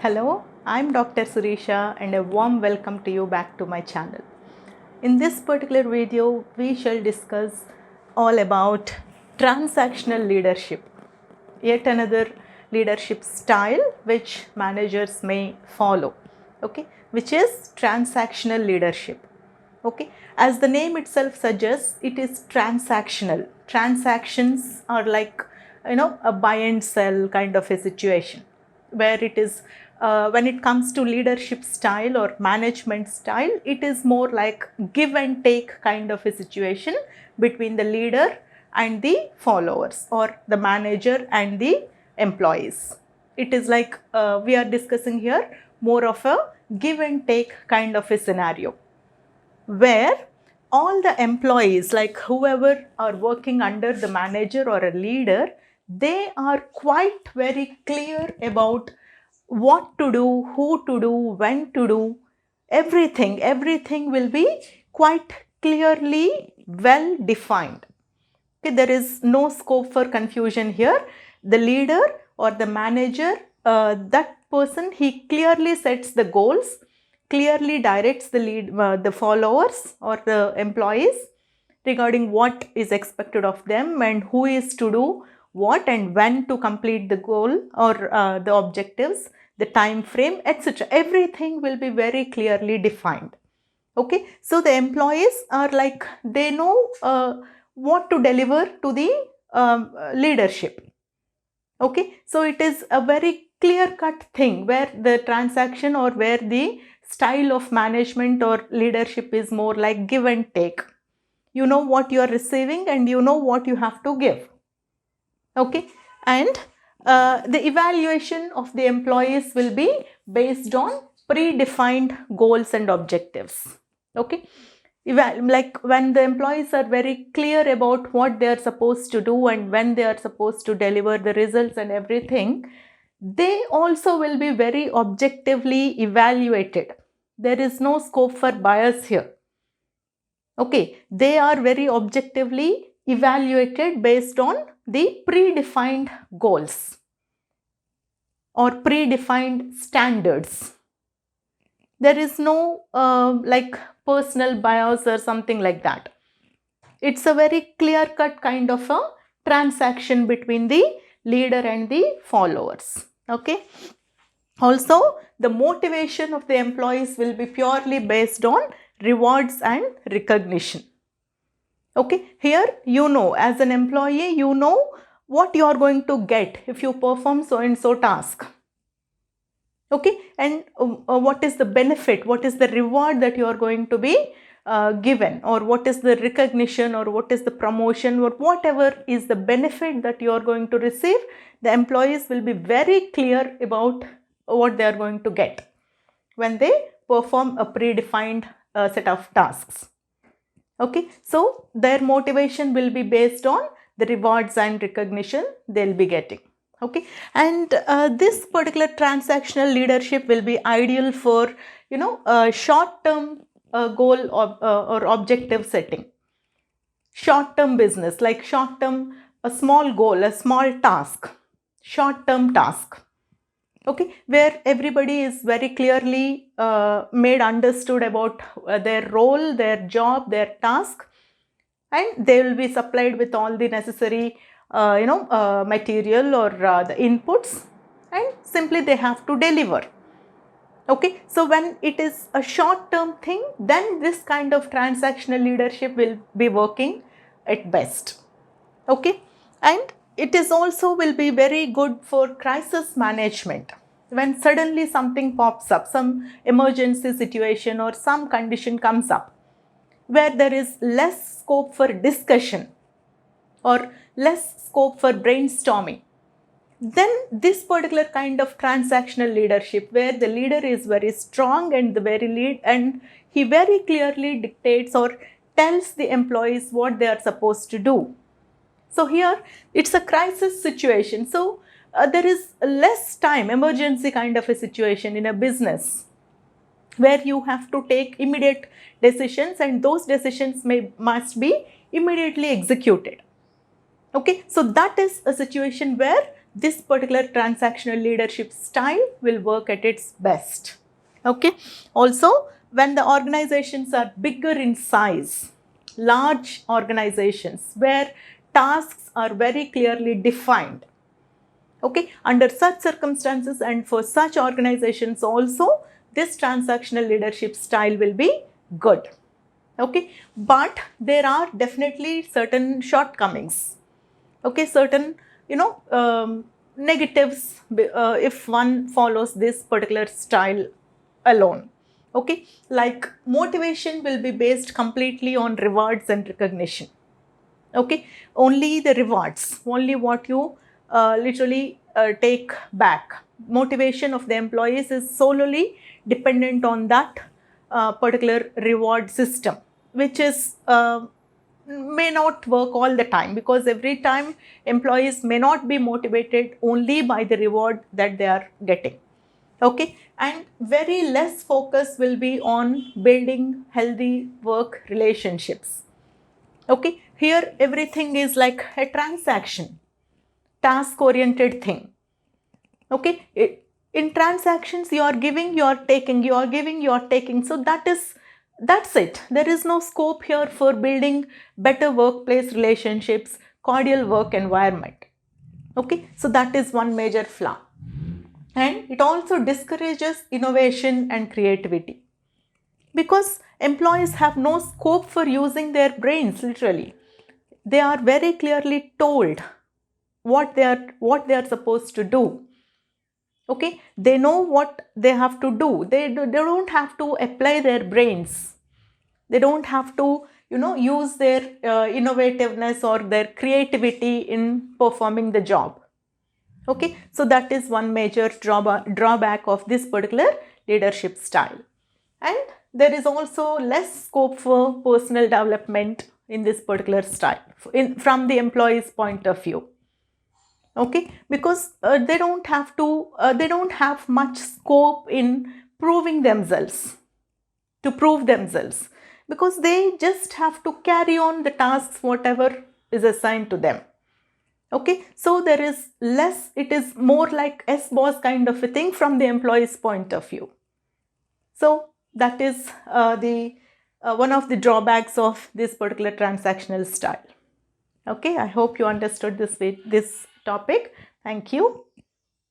Hello, I'm Dr. Surisha and a warm welcome to you back to my channel. In this particular video, we shall discuss all about transactional leadership, yet another leadership style which managers may follow, okay, which is transactional leadership. Okay, as the name itself suggests, it is transactional. Transactions are like, a buy and sell kind of a situation where it is when it comes to leadership style or management style, it is more like give and take kind of a situation between the leader and the followers, or the manager and the employees. It is like we are discussing here more of a give and take kind of a scenario, where all the employees, like whoever are working under the manager or a leader, they are quite very clear about what to do, who to do, when to do, everything will be quite clearly well defined. Okay, there is no scope for confusion here. The leader or the manager, that person, he clearly sets the goals, clearly directs the followers or the employees regarding what is expected of them and who is to do what and when to complete the goal or the objectives, the time frame, etc. Everything will be very clearly defined. Okay, so the employees are like, they know what to deliver to the leadership. Okay, so it is a very clear cut thing where the transaction or where the style of management or leadership is more like give and take. You know what you are receiving and you know what you have to give. Okay, and the evaluation of the employees will be based on predefined goals and objectives. Okay, like when the employees are very clear about what they are supposed to do and when they are supposed to deliver the results and everything, they also will be very objectively evaluated. There is no scope for bias here. Okay, they are very objectively evaluated based on the predefined goals or predefined standards. There is no like personal bias or something like that. It's a very clear cut kind of a transaction between the leader and the followers. Okay. Also, the motivation of the employees will be purely based on rewards and recognition. Okay, here as an employee, you know what you are going to get if you perform so and so task. Okay, and what is the benefit, what is the reward that you are going to be given, or what is the recognition, or what is the promotion, or whatever is the benefit that you are going to receive. The employees will be very clear about what they are going to get when they perform a predefined set of tasks. Okay, so their motivation will be based on the rewards and recognition they'll be getting. Okay, and this particular transactional leadership will be ideal for short-term goal or objective setting, short-term business, like short-term, a small goal, a small task, short-term task. Okay, where everybody is very clearly made understood about their role, their job, their task, and they will be supplied with all the necessary material or the inputs, and simply they have to deliver. Okay, so when it is a short term thing, then this kind of transactional leadership will be working at best. Okay, and it is also will be very good for crisis management. When suddenly something pops up, some emergency situation or some condition comes up where there is less scope for discussion or less scope for brainstorming, then this particular kind of transactional leadership, where the leader is very strong and he very clearly dictates or tells the employees what they are supposed to do. So here it's a crisis situation. So there is less time, emergency kind of a situation in a business where you have to take immediate decisions, and those decisions must be immediately executed. Okay, so that is a situation where this particular transactional leadership style will work at its best. Okay. Also, when the organizations are bigger in size, large organizations where tasks are very clearly defined, okay, under such circumstances and for such organizations also, this transactional leadership style will be good. Okay, but there are definitely certain shortcomings. Okay, certain, negatives if one follows this particular style alone. Okay, like motivation will be based completely on rewards and recognition. Okay, only the rewards, only what you literally take back. Motivation of the employees is solely dependent on that particular reward system, which is may not work all the time, because every time employees may not be motivated only by the reward that they are getting. Okay, and very less focus will be on building healthy work relationships. Okay, here everything is like a transaction, task oriented thing. Okay, in transactions you are giving, you are taking, you are giving, you are taking. So that's it. There is no scope here for building better workplace relationships, cordial work environment. Okay, so that is one major flaw. And it also discourages innovation and creativity, because employees have no scope for using their brains literally. They are very clearly told what they are supposed to do. Okay, they know what they have to do. They don't have to apply their brains. They don't have to use their innovativeness or their creativity in performing the job. Okay, so that is one major drawback of this particular leadership style. And there is also less scope for personal development in this particular style from the employee's point of view. Okay, because they don't have much scope in proving themselves, to prove themselves, because they just have to carry on the tasks whatever is assigned to them. Okay, so there is less, it is more like S-boss kind of a thing from the employee's point of view. So that is one of the drawbacks of this particular transactional style. Okay, I hope you understood this topic. Thank you.